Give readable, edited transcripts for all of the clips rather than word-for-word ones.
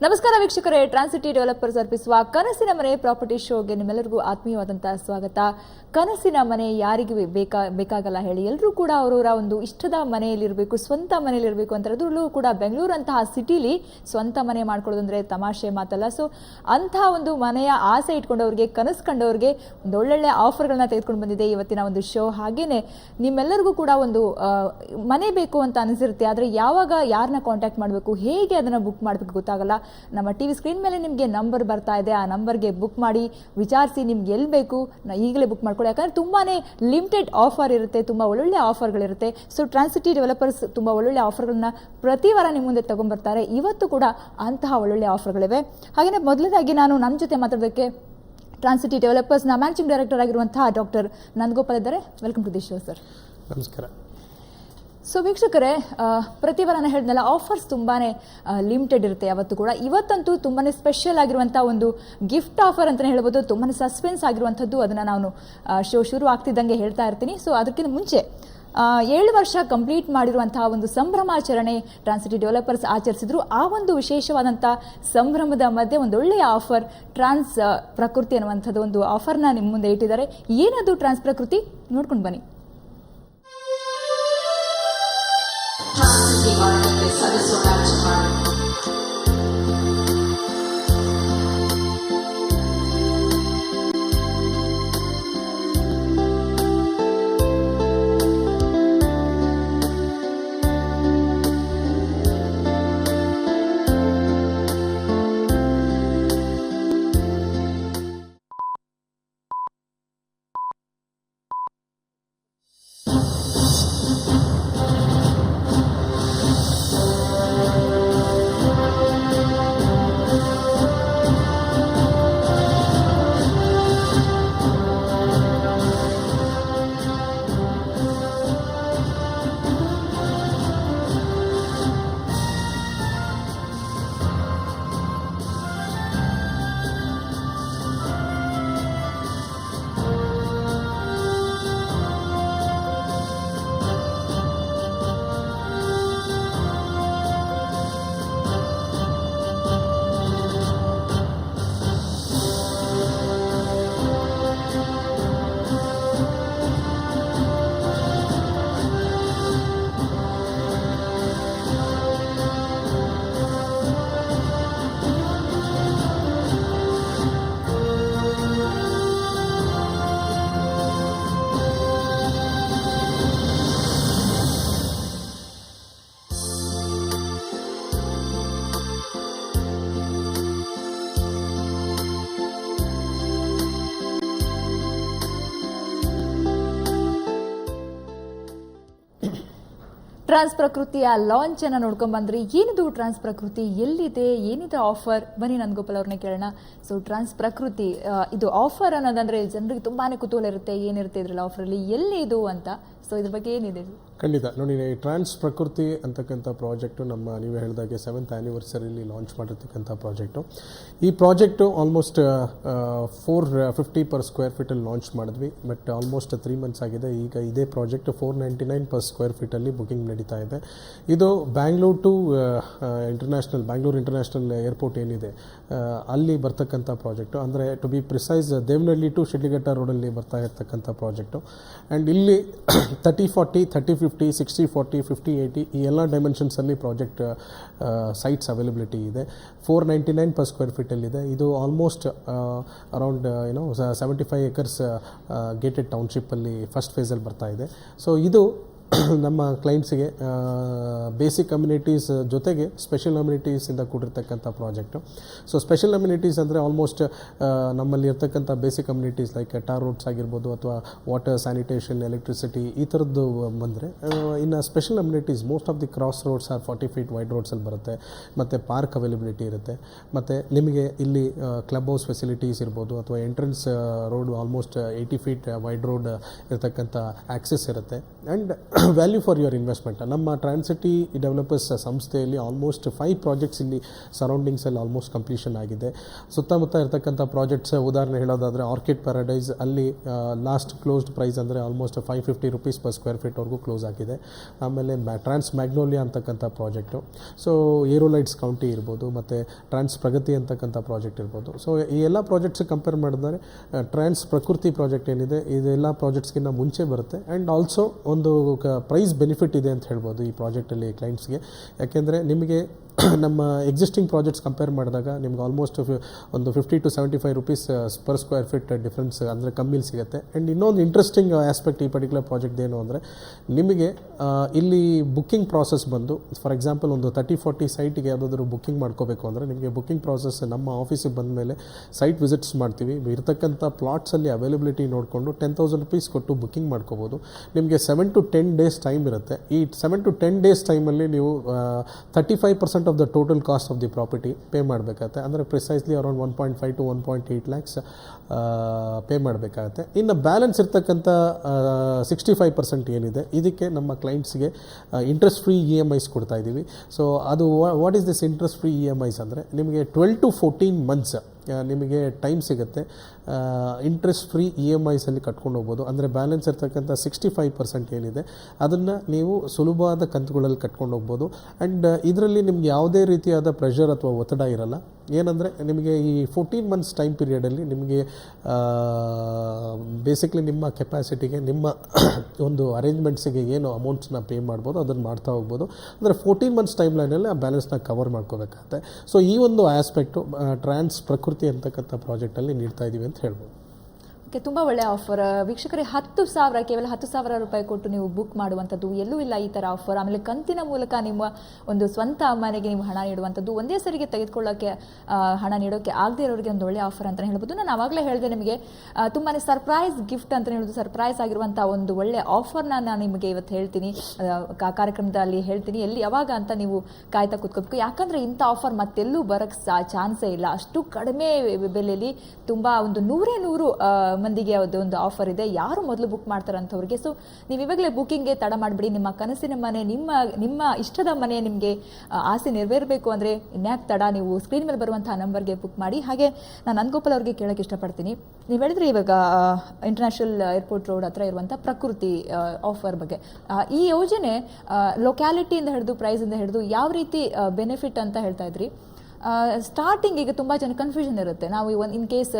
ನಮಸ್ಕಾರ ವೀಕ್ಷಕರೇ, ಟ್ರಾನ್ಸಿಟಿ ಡೆವಲಪರ್ಸ್ ಅರ್ಪಿಸುವ ಕನಸಿನ ಮನೆ ಪ್ರಾಪರ್ಟಿ ಶೋಗೆ ನಿಮ್ಮೆಲ್ಲರಿಗೂ ಆತ್ಮೀಯವಾದಂತಹ ಸ್ವಾಗತ. ಕನಸಿನ ಮನೆ ಯಾರಿಗೆ ಬೇಕಾಗಲ್ಲ ಹೇಳಿ? ಎಲ್ಲರೂ ಕೂಡ ಅವರವರ ಒಂದು ಇಷ್ಟದ ಮನೆಯಲ್ಲಿರಬೇಕು, ಸ್ವಂತ ಮನೆಯಲ್ಲಿರಬೇಕು ಅಂತ. ಅದರಲ್ಲೂ ಕೂಡ ಬೆಂಗಳೂರಂತಹ ಸಿಟಿಲಿ ಸ್ವಂತ ಮನೆ ಮಾಡ್ಕೊಳ್ಳೋದಂದ್ರೆ ತಮಾಷೆ ಮಾತಲ್ಲ. ಸೊ ಅಂತಹ ಒಂದು ಮನೆಯ ಆಸೆ ಇಟ್ಕೊಂಡವ್ರಿಗೆ, ಕನಸು ಕಂಡವ್ರಿಗೆ ಒಂದು ಒಳ್ಳೊಳ್ಳೆ ಆಫರ್ಗಳನ್ನ ತೆಗೆದುಕೊಂಡು ಬಂದಿದೆ ಇವತ್ತಿನ ಒಂದು ಶೋ. ಹಾಗೇನೆ ನಿಮ್ಮೆಲ್ಲರಿಗೂ ಕೂಡ ಒಂದು ಮನೆ ಬೇಕು ಅಂತ ಅನಿಸಿರುತ್ತೆ, ಆದರೆ ಯಾವಾಗ ಯಾರನ್ನ ಕಾಂಟ್ಯಾಕ್ಟ್ ಮಾಡಬೇಕು, ಹೇಗೆ ಅದನ್ನು ಬುಕ್ ಮಾಡಬೇಕು ಗೊತ್ತಾಗಲ್ಲ. ನಮ್ಮ ಟಿವಿ ಸ್ಕ್ರೀನ್ ಮೇಲೆ ನಿಮಗೆ ನಂಬರ್ ಬರ್ತಾ ಇದೆ, ಆ ನಂಬರ್ಗೆ ಬುಕ್ ಮಾಡಿ ವಿಚಾರಿಸಿ ನಿಮ್ಗೆ ಎಲ್ಲಿ ಬೇಕು ಈಗಲೇ ಬುಕ್ ಮಾಡ್ಕೊಳ್ಳಿ. ಯಾಕಂದರೆ ತುಂಬಾ ಲಿಮಿಟೆಡ್ ಆಫರ್ ಇರುತ್ತೆ, ತುಂಬ ಒಳ್ಳೊಳ್ಳೆ ಆಫರ್ಗಳಿರುತ್ತೆ. ಸೊ ಟ್ರಾನ್ಸಿಟಿ ಡೆವಲಪರ್ಸ್ ತುಂಬ ಒಳ್ಳೊಳ್ಳೆ ಆಫರ್ಗಳನ್ನ ಪ್ರತಿ ವಾರ ನಿಮ್ಮ ಮುಂದೆ ತಗೊಂಡ್ಬರ್ತಾರೆ. ಇವತ್ತು ಕೂಡ ಅಂತಹ ಒಳ್ಳೊಳ್ಳೆ ಆಫರ್ಗಳಿವೆ. ಹಾಗೆಯೇ ಮೊದಲನೇದಾಗಿ ನಾನು ನಮ್ಮ ಜೊತೆ ಮಾತಾಡೋದಕ್ಕೆ ಟ್ರಾನ್ಸಿಟಿ ಡೆವಲಪರ್ಸ್ನ ಮ್ಯಾನೇಜಿಂಗ್ ಡೈರೆಕ್ಟರ್ ಆಗಿರುವಂತಹ ಡಾಕ್ಟರ್ ನಂದಗೋಪಾಲ್ ಇದ್ದಾರೆ. Welcome to the show sir. ನಮಸ್ಕಾರ. ಸೊ ವೀಕ್ಷಕರೇ, ಪ್ರತಿ ವಾರ ನಾನು ಹೇಳಿದ್ನಲ್ಲ, ಆಫರ್ಸ್ ತುಂಬಾ ಲಿಮಿಟೆಡ್ ಇರುತ್ತೆ ಯಾವತ್ತೂ ಕೂಡ. ಇವತ್ತಂತೂ ತುಂಬಾ ಸ್ಪೆಷಲ್ ಆಗಿರುವಂಥ ಒಂದು ಗಿಫ್ಟ್ ಆಫರ್ ಅಂತಲೇ ಹೇಳ್ಬೋದು. ತುಂಬಾ ಸಸ್ಪೆನ್ಸ್ ಆಗಿರುವಂಥದ್ದು, ಅದನ್ನು ನಾನು ಶೋ ಶುರು ಆಗ್ತಿದ್ದಂಗೆ ಹೇಳ್ತಾ ಇರ್ತೀನಿ. ಸೊ ಅದಕ್ಕಿಂತ ಮುಂಚೆ 7 ವರ್ಷ ಕಂಪ್ಲೀಟ್ ಮಾಡಿರುವಂತಹ ಒಂದು ಸಂಭ್ರಮಾಚರಣೆ ಟ್ರಾನ್ಸಿಟಿ ಡೆವಲಪರ್ಸ್ ಆಚರಿಸಿದ್ರು. ಆ ಒಂದು ವಿಶೇಷವಾದಂಥ ಸಂಭ್ರಮದ ಮಧ್ಯೆ ಒಂದು ಒಳ್ಳೆಯ ಆಫರ್, ಟ್ರಾನ್ಸ್ ಪ್ರಕೃತಿ ಅನ್ನುವಂಥದ್ದು ಒಂದು ಆಫರ್ನ ನಿಮ್ಮ ಮುಂದೆ ಇಟ್ಟಿದ್ದಾರೆ. ಏನದು ಟ್ರಾನ್ಸ್ ಪ್ರಕೃತಿ ನೋಡ್ಕೊಂಡು ಬನ್ನಿ. ಟ್ರಾನ್ಸ್ ಪ್ರಕೃತಿಯ ಲಾಂಚ್ ಅನ್ನು ನೋಡ್ಕೊಂಡ್ ಬಂದ್ರಿ. ಏನಿದು ಟ್ರಾನ್ಸ್ ಪ್ರಕೃತಿ, ಎಲ್ಲಿದೆ, ಏನಿದೆ ಆಫರ್? ಬನ್ನಿ ನಂದಗೋಪಾಲ್ ಅವ್ರನ್ನ ಕೇಳೋಣ. ಸೊ ಟ್ರಾನ್ಸ್ ಪ್ರಕೃತಿ ಇದು ಆಫರ್ ಅನ್ನೋದಂದ್ರೆ ಜನರಿಗೆ ತುಂಬಾನೇ ಕುತೂಹಲ ಇರುತ್ತೆ, ಏನಿರುತ್ತೆ ಇದ್ರಲ್ಲಿ ಆಫರಲ್ಲಿ, ಎಲ್ಲಿ ಇದು ಅಂತ. ಸೊ ಇದ್ರ ಬಗ್ಗೆ ಏನಿದೆ? ಖಂಡಿತ ನೋಡಿ, ಟ್ರಾನ್ಸ್ ಪ್ರಕೃತಿ ಅಂತಕ್ಕಂಥ ಪ್ರಾಜೆಕ್ಟು ನಮ್ಮ ನೀವು ಹೇಳಿದಾಗೆ 7th ಆ್ಯನಿವರ್ಸರಿಲಿ ಲಾಂಚ್ ಮಾಡಿರ್ತಕ್ಕಂಥ ಪ್ರಾಜೆಕ್ಟು. ಈ ಪ್ರಾಜೆಕ್ಟು ಆಲ್ಮೋಸ್ಟ್ 450 per square feetಲ್ಲಿ ಲಾಂಚ್ ಮಾಡಿದ್ವಿ. ಬಟ್ ಆಲ್ಮೋಸ್ಟ್ 3 months ಆಗಿದೆ. ಈಗ ಇದೇ ಪ್ರಾಜೆಕ್ಟ್ 499 per square feetಲ್ಲಿ ಬುಕಿಂಗ್ ನಡೀತಾ ಇದೆ. ಇದು Bangalore to Bangalore international airport ಏನಿದೆ ಅಲ್ಲಿ ಬರ್ತಕ್ಕಂಥ ಪ್ರಾಜೆಕ್ಟು. ಅಂದರೆ to be precise Devanahalli to Shidlaghatta ರೋಡಲ್ಲಿ ಬರ್ತಾ ಇರ್ತಕ್ಕಂಥ ಪ್ರಾಜೆಕ್ಟು. ಆ್ಯಂಡ್ ಇಲ್ಲಿ 30-40, 30-50, 60-40, 50-80 ಈ ಎಲ್ಲ ಡೈಮೆನ್ಷನ್ಸಲ್ಲಿ ಪ್ರಾಜೆಕ್ಟ್ ಸೈಟ್ಸ್ ಅವೈಲಬಿಲಿಟಿ ಇದೆ. 499 per square feetಲ್ಲಿದೆ. ಇದು ಆಲ್ಮೋಸ್ಟ್ ಅರೌಂಡ್ 75 acres ಗೇಟೆಡ್ ಟೌನ್ಶಿಪ್ಪಲ್ಲಿ ಫಸ್ಟ್ ಫೇಸಲ್ಲಿ ಬರ್ತಾ ಇದೆ. ಸೊ ಇದು ನಮ್ಮ ಕ್ಲೈಂಟ್ಸಿಗೆ ಬೇಸಿಕ್ ಕಮ್ಯುನಿಟೀಸ್ ಜೊತೆಗೆ ಸ್ಪೆಷಲ್ ಅಮ್ಯುನಿಟೀಸಿಂದ ಕೂಡಿರ್ತಕ್ಕಂಥ ಪ್ರಾಜೆಕ್ಟು. ಸೊ ಸ್ಪೆಷಲ್ ಅಮ್ಯುನಿಟೀಸ್ ಅಂದರೆ ಆಲ್ಮೋಸ್ಟ್ ನಮ್ಮಲ್ಲಿ ಇರ್ತಕ್ಕಂಥ basic communities like tar roads ಆಗಿರ್ಬೋದು, ಅಥವಾ ವಾಟರ್, ಸ್ಯಾನಿಟೇಷನ್, ಎಲೆಕ್ಟ್ರಿಸಿಟಿ ಈ ಥರದ್ದು ಬಂದರೆ, ಇನ್ನು special amenities most of the cross roads are 40 feet wide ರೋಡ್ಸಲ್ಲಿ ಬರುತ್ತೆ. ಮತ್ತು ಪಾರ್ಕ್ ಅವೈಲಬಿಲಿಟಿ ಇರುತ್ತೆ. ಮತ್ತು ನಿಮಗೆ ಇಲ್ಲಿ ಕ್ಲಬ್ ಹೌಸ್ ಫೆಸಿಲಿಟೀಸ್ ಇರ್ಬೋದು, ಅಥವಾ entrance road almost 80 feet wide road ಇರತಕ್ಕಂಥ ಆ್ಯಕ್ಸೆಸ್ ಇರುತ್ತೆ. And value for your investment. ನಮ್ಮ ಟ್ರಾನ್ಸಿಟಿ ಡೆವಲಪರ್ಸ್ ಸಂಸ್ಥೆಯಲ್ಲಿ ಆಲ್ಮೋಸ್ಟ್ 5 ಪ್ರಾಜೆಕ್ಟ್ಸ್ ಇಲ್ಲಿ ಸರೌಂಡಿಂಗ್ಸಲ್ಲಿ ಆಲ್ಮೋಸ್ಟ್ ಕಂಪ್ಲೀಷನ್ ಆಗಿದೆ. ಸುತ್ತಮುತ್ತ ಇರತಕ್ಕಂಥ ಪ್ರಾಜೆಕ್ಟ್ಸ್ ಉದಾಹರಣೆ ಹೇಳೋದಾದರೆ ಆರ್ಕಿಡ್ ಪ್ಯಾರಡೈಸ್ ಅಲ್ಲಿ ಲಾಸ್ಟ್ ಕ್ಲೋಸ್ಡ್ ಪ್ರೈಸ್ ಅಂದರೆ almost 550 rupees per square feet ವರೆಗೂ ಕ್ಲೋಸ್ ಆಗಿದೆ. ಆಮೇಲೆ ಟ್ರಾನ್ಸ್ ಮ್ಯಾಗ್ನೋಲಿಯಾ ಅಂತಕ್ಕಂಥ ಪ್ರಾಜೆಕ್ಟು, ಸೊ ಏರೋಲೈಟ್ಸ್ ಕೌಂಟಿ ಇರ್ಬೋದು, ಮತ್ತು ಟ್ರಾನ್ಸ್ ಪ್ರಗತಿ ಅಂತಕ್ಕಂಥ ಪ್ರಾಜೆಕ್ಟ್ ಇರ್ಬೋದು. ಸೊ ಈ ಎಲ್ಲ ಪ್ರಾಜೆಕ್ಟ್ಸ್ ಕಂಪೇರ್ ಮಾಡಿದ್ರೆ ಟ್ರಾನ್ಸ್ ಪ್ರಕೃತಿ ಪ್ರಾಜೆಕ್ಟ್ ಏನಿದೆ ಇದೆಲ್ಲ ಪ್ರಾಜೆಕ್ಟ್ಸ್ಗಿಂತ ಮುಂಚೆ ಬರುತ್ತೆ. ಆ್ಯಂಡ್ ಆಲ್ಸೋ ಒಂದು ಪ್ರೈಸ್ ಬೆನಿಫಿಟ್ ಇದೆ ಅಂತ ಹೇಳ್ಬೋದು ಈ ಪ್ರಾಜೆಕ್ಟಲ್ಲಿ ಕ್ಲೈಂಟ್ಸ್ಗೆ. ಯಾಕೆಂದರೆ ನಿಮಗೆ ನಮ್ಮ ಎಕ್ಸಿಸ್ಟಿಂಗ್ ಪ್ರಾಜೆಕ್ಟ್ಸ್ ಕಂಪೇರ್ ಮಾಡಿದಾಗ ನಿಮ್ಗೆ ಆಲ್ಮೋಸ್ಟ್ ಒಂದು 50 to 75 rupees per square feet difference ಅಂದರೆ ಕಮ್ಮಿಲಿ ಸಿಗುತ್ತೆ. ಆ್ಯಂಡ್ ಇನ್ನೊಂದು ಇಂಟ್ರೆಸ್ಟಿಂಗ್ ಆಸ್ಪೆಕ್ಟ್ ಈ ಪರ್ಟಿಕ್ಯುಲರ್ ಪ್ರಾಜೆಕ್ಟ್ ಏನು ಅಂದರೆ ನಿಮಗೆ ಇಲ್ಲಿ ಬುಕ್ಕಿಂಗ್ ಪ್ರಾಸೆಸ್ ಬಂದು ಫಾರ್ ಎಕ್ಸಾಂಪಲ್ ಒಂದು 30-40 ಸೈಟಿಗೆ ಯಾವುದಾದ್ರೂ ಬುಕ್ಕಿಂಗ್ ಮಾಡ್ಕೋಬೇಕು ಅಂದರೆ ನಿಮಗೆ ಬುಕ್ಕಿಂಗ್ ಪ್ರಾಸೆಸ್ ನಮ್ಮ ಆಫೀಸಿಗೆ ಬಂದ ಮೇಲೆ ಸೈಟ್ ವಿಸಿಟ್ಸ್ ಮಾಡ್ತೀವಿ. ಇರತಕ್ಕಂಥ ಪ್ಲಾಟ್ಸಲ್ಲಿ ಅವೈಲಬಿಲಿಟಿ ನೋಡಿಕೊಂಡು 10,000 rupees ಕೊಟ್ಟು ಬುಕ್ಕಿಂಗ್ ಮಾಡ್ಕೋಬೋದು. ನಿಮಗೆ 7 to 10 days ಟೈಮ್ ಇರುತ್ತೆ. ಈ 7 to 10 days ಟೈಮಲ್ಲಿ ನೀವು 35% of the total cost of the property pay ಮಾಡಬೇಕಾಗತ್ತೆ. ಅಂದರೆ precisely around 1.5 to 1.8 lakhs pay ಮಾಡಬೇಕಾಗತ್ತೆ. ಇನ್ನು ಬ್ಯಾಲೆನ್ಸ್ ಇರ್ತಕ್ಕಂಥ 65% ಏನಿದೆ ಇದಕ್ಕೆ ನಮ್ಮ ಕ್ಲೈಂಟ್ಸ್ಗೆ ಇಂಟ್ರೆಸ್ಟ್ ಫ್ರೀ EMIs ಕೊಡ್ತಾ ಇದ್ದೀವಿ. ಸೊ ಅದು what is this interest free EMIs ಅಂದರೆ ನಿಮಗೆ 12 to 14 months ನಿಮಗೆ ಟೈಮ್ ಸಿಗುತ್ತೆ. ಇಂಟ್ರೆಸ್ಟ್ ಫ್ರೀ EMIಸಲ್ಲಿ ಕಟ್ಕೊಂಡು ಹೋಗ್ಬೋದು. ಅಂದರೆ ಬ್ಯಾಲೆನ್ಸ್ ಇರ್ತಕ್ಕಂಥ 65% ಏನಿದೆ ಅದನ್ನು ನೀವು ಸುಲಭವಾದ ಕಂತುಗಳಲ್ಲಿ ಕಟ್ಕೊಂಡು ಹೋಗ್ಬೋದು. ಆ್ಯಂಡ್ ಇದರಲ್ಲಿ ನಿಮ್ಗೆ ಯಾವುದೇ ರೀತಿಯಾದ ಪ್ರೆಷರ್ ಅಥವಾ ಒತ್ತಡ ಇರಲ್ಲ. ಏನಂದರೆ ನಿಮಗೆ ಈ 14 months ಟೈಮ್ ಪೀರಿಯಡಲ್ಲಿ ನಿಮಗೆ ಬೇಸಿಕ್ಲಿ ನಿಮ್ಮ ಕೆಪಾಸಿಟಿಗೆ ನಿಮ್ಮ ಒಂದು ಅರೇಂಜ್ಮೆಂಟ್ಸಿಗೆ ಏನು ಅಮೌಂಟ್ಸ್ನ ಪೇ ಮಾಡ್ಬೋದು ಅದನ್ನು ಮಾಡ್ತಾ ಹೋಗ್ಬೋದು. ಅಂದರೆ 14 months ಟೈಮ್ ಲೈನಲ್ಲಿ ಆ ಬ್ಯಾಲೆನ್ಸ್ನ ಕವರ್ ಮಾಡ್ಕೋಬೇಕಾಗತ್ತೆ. ಸೊ ಈ ಒಂದು ಆಸ್ಪೆಕ್ಟು ಟ್ರಾನ್ಸ್ ಪ್ರಕೃತಿ ಅಂತಕ್ಕಂಥ ಪ್ರಾಜೆಕ್ಟಲ್ಲಿ ನೀಡ್ತಾ ಇದ್ದೀವಿ ಅಂತ ಹೇಳ್ಬೋದು. ಓಕೆ, ತುಂಬ ಒಳ್ಳೆಯ ಆಫರ್ ವೀಕ್ಷಕರೇ. 10,000 ಕೇವಲ 10,000 ರೂಪಾಯಿ ಕೊಟ್ಟು ನೀವು ಬುಕ್ ಮಾಡುವಂಥದ್ದು ಎಲ್ಲೂ ಇಲ್ಲ ಈ ಥರ ಆಫರ್. ಆಮೇಲೆ ಕಂತಿನ ಮೂಲಕ ನಿಮ್ಮ ಒಂದು ಸ್ವಂತ ಮನೆಗೆ ನೀವು ಹಣ ನೀಡುವಂಥದ್ದು, ಒಂದೇ ಸರಿಗೆ ತೆಗೆದುಕೊಳ್ಳೋಕ್ಕೆ ಹಣ ನೀಡೋಕ್ಕೆ ಆಗದೇ ಇರೋರಿಗೆ ಒಂದು ಒಳ್ಳೆಯ ಆಫರ್ ಅಂತಲೇ ಹೇಳ್ಬೋದು. ನಾನು ಆವಾಗಲೇ ಹೇಳಿದೆ ನಿಮಗೆ ತುಂಬಾ ಸರ್ಪ್ರೈಸ್ ಗಿಫ್ಟ್ ಅಂತಲೇ ಹೇಳೋದು, ಸರ್ಪ್ರೈಸ್ ಆಗಿರುವಂಥ ಒಂದು ಒಳ್ಳೆಯ ಆಫರ್ನ ನಾನು ನಿಮಗೆ ಇವತ್ತು ಹೇಳ್ತೀನಿ, ಕಾರ್ಯಕ್ರಮದಲ್ಲಿ ಹೇಳ್ತೀನಿ. ಎಲ್ಲಿ ಯಾವಾಗ ಅಂತ ನೀವು ಕಾಯ್ತಾ ಕೂತ್ಕೋಬೇಕು. ಯಾಕಂದರೆ ಇಂಥ ಆಫರ್ ಮತ್ತೆಲ್ಲೂ ಬರೋಕ್ಕೆ ಚಾನ್ಸೇ ಇಲ್ಲ. ಅಷ್ಟು ಕಡಿಮೆ ಬೆಲೆಯಲ್ಲಿ ತುಂಬ ಒಂದು 100 ಮಂದಿಗೆ ಒಂದು ಆಫರ್ ಇದೆ. ಯಾರು ಮೊದಲು ಬುಕ್ ಮಾಡ್ತಾರೆ ಅಂಥವ್ರಿಗೆ. ಸೊ ನೀವು ಇವಾಗಲೇ ಬುಕ್ಕಿಂಗ್ಗೆ ತಡ ಮಾಡಿಬಿಡಿ. ನಿಮ್ಮ ಕನಸಿನ ಮನೆ, ನಿಮ್ಮ ಇಷ್ಟದ ಮನೆ, ನಿಮಗೆ ಆಸೆ ನೆರವೇರಬೇಕು ಅಂದರೆ ಇನ್ಯಾಕೆ ತಡ, ನೀವು ಸ್ಕ್ರೀನ್ ಮೇಲೆ ಬರುವಂತಹ ನಂಬರ್ಗೆ ಬುಕ್ ಮಾಡಿ. ಹಾಗೆ ನಾನು ಅನ್ಗೋಪಾಲ್ ಅವ್ರಿಗೆ ಕೇಳೋಕ್ಕೆ ಇಷ್ಟಪಡ್ತೀನಿ. ನೀವು ಹೇಳಿದ್ರೆ ಇವಾಗ ಇಂಟರ್ನ್ಯಾಷನಲ್ ಏರ್ಪೋರ್ಟ್ ರೋಡ್ ಹತ್ರ ಇರುವಂಥ ಪ್ರಕೃತಿ ಆಫರ್ ಬಗ್ಗೆ, ಈ ಯೋಜನೆ ಲೊಕ್ಯಾಲಿಟಿಯಿಂದ ಹಿಡಿದು ಪ್ರೈಸಿಂದ ಹಿಡಿದು ಯಾವ ರೀತಿ ಬೆನಿಫಿಟ್ ಅಂತ ಹೇಳ್ತಾ ಇದ್ರಿ. ಸ್ಟಾರ್ಟಿಂಗಿಗೆ ತುಂಬ ಜನ ಕನ್ಫ್ಯೂಷನ್ ಇರುತ್ತೆ. ನಾವು ಇನ್ ಕೇಸ್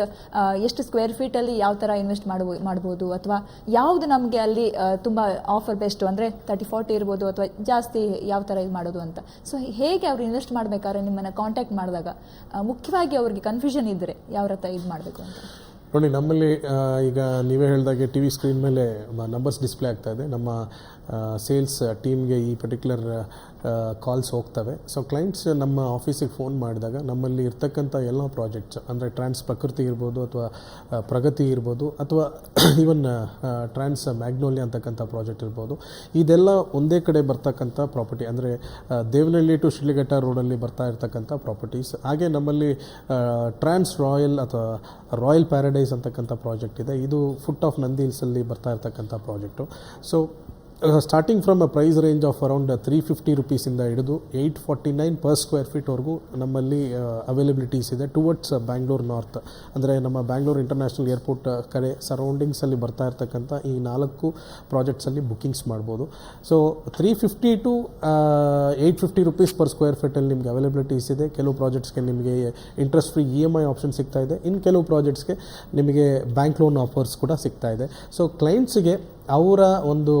ಎಷ್ಟು ಸ್ಕ್ವೇರ್ ಫೀಟಲ್ಲಿ ಯಾವ ಥರ ಇನ್ವೆಸ್ಟ್ ಮಾಡ್ಬೋದು, ಅಥವಾ ಯಾವುದು ನಮಗೆ ಅಲ್ಲಿ ತುಂಬ ಆಫರ್ ಬೆಸ್ಟು, ಅಂದರೆ 30-40 ಇರ್ಬೋದು, ಅಥವಾ ಜಾಸ್ತಿ ಯಾವ ಥರ ಇದು ಮಾಡೋದು ಅಂತ. ಸೊ ಹೇಗೆ ಅವರು ಇನ್ವೆಸ್ಟ್ ಮಾಡಬೇಕಾದ್ರೆ ನಿಮ್ಮನ್ನು ಕಾಂಟ್ಯಾಕ್ಟ್ ಮಾಡಿದಾಗ ಮುಖ್ಯವಾಗಿ ಅವ್ರಿಗೆ ಕನ್ಫ್ಯೂಷನ್ ಇದ್ದರೆ ಯಾವ ಥರ ಇದು ಮಾಡಬೇಕು ಅಂತ ನೋಡಿ. ನಮ್ಮಲ್ಲಿ ಈಗ ನೀವೇ ಹೇಳಿದಾಗೆ TV ಸ್ಕ್ರೀನ್ ಮೇಲೆ ನಂಬರ್ಸ್ ಡಿಸ್ಪ್ಲೇ ಆಗ್ತಾ ಇದೆ. ನಮ್ಮ ಸೇಲ್ಸ್ ಟೀಮ್ಗೆ ಈ ಪರ್ಟಿಕ್ಯುಲರ್ ಕಾಲ್ಸ್ ಹೋಗ್ತವೆ. ಸೊ ಕ್ಲೈಂಟ್ಸ್ ನಮ್ಮ ಆಫೀಸಿಗೆ ಫೋನ್ ಮಾಡಿದಾಗ ನಮ್ಮಲ್ಲಿ ಇರ್ತಕ್ಕಂಥ ಎಲ್ಲ ಪ್ರಾಜೆಕ್ಟ್ಸ್ ಅಂದರೆ ಟ್ರಾನ್ಸ್ ಪ್ರಕೃತಿ ಇರ್ಬೋದು, ಅಥವಾ ಪ್ರಗತಿ ಇರ್ಬೋದು, ಅಥವಾ ಈವನ್ ಟ್ರಾನ್ಸ್ ಮ್ಯಾಗ್ನೋಲಿಯಾ ಅಂತಕ್ಕಂಥ ಪ್ರಾಜೆಕ್ಟ್ ಇರ್ಬೋದು, ಇದೆಲ್ಲ ಒಂದೇ ಕಡೆ ಬರ್ತಕ್ಕಂಥ ಪ್ರಾಪರ್ಟಿ. ಅಂದರೆ ದೇವನಹಳ್ಳಿ ಟು ಶಿಡ್ಲಘಟ್ಟ ರೋಡಲ್ಲಿ ಬರ್ತಾ ಇರ್ತಕ್ಕಂಥ ಪ್ರಾಪರ್ಟೀಸ್. ಹಾಗೆ ನಮ್ಮಲ್ಲಿ ಟ್ರಾನ್ಸ್ ರಾಯಲ್ ಅಥವಾ ರಾಯಲ್ ಪ್ಯಾರಡೈಸ್ ಅಂತಕ್ಕಂಥ ಪ್ರಾಜೆಕ್ಟ್ ಇದೆ. ಇದು ಫುಟ್ ಆಫ್ ನಂದಿ ಹಿಲ್ಸಲ್ಲಿ ಬರ್ತಾ ಇರ್ತಕ್ಕಂಥ project. So starting from a price range of around 350 rupees ಹಿಡಿದು 849 per square feet ವರೆಗೂ ನಮ್ಮಲ್ಲಿ ಅವೈಲಬಿಲಿಟೀಸ್ ಇದೆ. ಟುವರ್ಡ್ಸ್ ಬ್ಯಾಂಗ್ಳೂರ್ ನಾರ್ತ್, ಅಂದರೆ ನಮ್ಮ ಬ್ಯಾಂಗ್ಳೂರ್ ಇಂಟರ್ನ್ಯಾಷನಲ್ ಏರ್ಪೋರ್ಟ್ ಕಡೆ ಸರೌಂಡಿಂಗ್ಸಲ್ಲಿ ಬರ್ತಾ ಇರ್ತಕ್ಕಂಥ ಈ 4 ಪ್ರಾಜೆಕ್ಟ್ಸಲ್ಲಿ ಬುಕ್ಕಿಂಗ್ಸ್ ಮಾಡ್ಬೋದು. So 350 to 850 rupees per square feetಲ್ಲಿ ನಿಮಗೆ ಅವೈಲಬಿಲಿಟೀಸ್ ಇದೆ. ಕೆಲವು ಪ್ರಾಜೆಕ್ಟ್ಸ್ಗೆ ನಿಮಗೆ ಇಂಟ್ರೆಸ್ಟ್ ಫ್ರೀ EMI ಆಪ್ಷನ್ ಸಿಗ್ತಾ ಇದೆ. ಇನ್ನು ಕೆಲವು ಪ್ರಾಜೆಕ್ಟ್ಸ್ಗೆ ನಿಮಗೆ ಬ್ಯಾಂಕ್ ಲೋನ್ ಆಫರ್ಸ್ ಕೂಡ ಸಿಗ್ತಾ ಇದೆ. ಸೊ ಕ್ಲೈಂಟ್ಸಿಗೆ ಅವರ ಒಂದು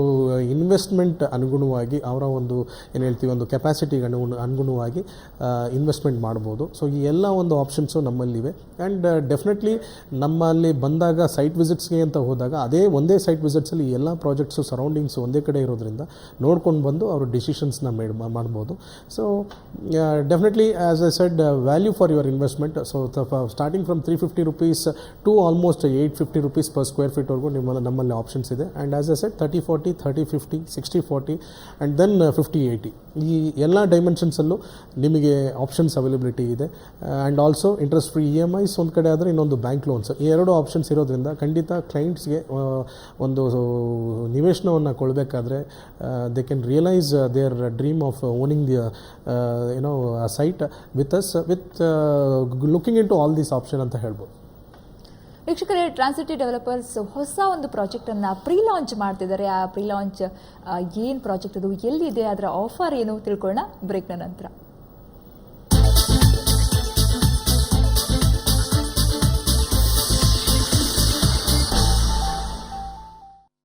ಇನ್ವೆಸ್ಟ್ಮೆಂಟ್ ಅನುಗುಣವಾಗಿ, ಅವರ ಒಂದು ಏನು ಹೇಳ್ತೀವಿ ಒಂದು ಕೆಪಾಸಿಟಿಗೆ ಅನುಗುಣವಾಗಿ ಇನ್ವೆಸ್ಟ್ಮೆಂಟ್ ಮಾಡ್ಬೋದು. ಸೊ ಈ ಎಲ್ಲ ಒಂದು ಆಪ್ಷನ್ಸು ನಮ್ಮಲ್ಲಿವೆ. ಆ್ಯಂಡ್ ಡೆಫಿನೆಟ್ಲಿ ನಮ್ಮಲ್ಲಿ ಬಂದಾಗ ಸೈಟ್ ವಿಸಿಟ್ಸ್ಗೆ ಅಂತ ಹೋದಾಗ ಅದೇ ಒಂದೇ ಸೈಟ್ ವಿಸಿಟ್ಸಲ್ಲಿ ಎಲ್ಲ ಪ್ರಾಜೆಕ್ಟ್ಸು ಸರೌಂಡಿಂಗ್ಸು ಒಂದೇ ಕಡೆ ಇರೋದ್ರಿಂದ ನೋಡ್ಕೊಂಡು ಬಂದು ಅವರು ಡಿಸಿಷನ್ಸ್ನ ಮಾಡ್ಬೋದು. So definitely as I said, value for your investment. So starting from 350 rupees to almost 850 rupees per square feet ವರೆಗೂ ನಮ್ಮಲ್ಲಿ ಆಪ್ಷನ್ಸ್ ಇದೆ. And as a set 30-40, 30-50, 60-40 and then 50-80 ಈ ಎಲ್ಲ ಡೈಮೆನ್ಷನ್ಸಲ್ಲೂ ನಿಮಗೆ ಆಪ್ಷನ್ಸ್ ಅವೈಲಬಿಲಿಟಿ ಇದೆ. And also interest free EMIs ಒಂದು ಕಡೆ ಆದರೆ ಇನ್ನೊಂದು ಬ್ಯಾಂಕ್ ಲೋನ್ಸ್, ಈ ಎರಡು ಆಪ್ಷನ್ಸ್ ಇರೋದ್ರಿಂದ ಖಂಡಿತ ಕ್ಲೈಂಟ್ಸ್ಗೆ ಒಂದು ನಿವೇಶನವನ್ನು ಕೊಡಬೇಕಾದ್ರೆ they can realise their dream of owning the site with us with looking into all this option ಅಂತ ಹೇಳ್ಬೋದು. ವೀಕ್ಷಕರೇ, ಟ್ರಾನ್ಸಿಟಿ ಡೆವಲಪರ್ಸ್ ಹೊಸ ಒಂದು ಪ್ರಾಜೆಕ್ಟನ್ನು ಪ್ರೀ ಲಾಂಚ್ ಮಾಡ್ತಿದ್ದಾರೆ. ಆ ಪ್ರೀ ಲಾಂಚ್ ಏನು ಪ್ರಾಜೆಕ್ಟ್ ಅದು, ಎಲ್ಲಿದೆ, ಅದರ ಆಫರ್ ಏನು ತಿಳ್ಕೊಳ್ಳೋಣ ಬ್ರೇಕ್ನ ನಂತರ.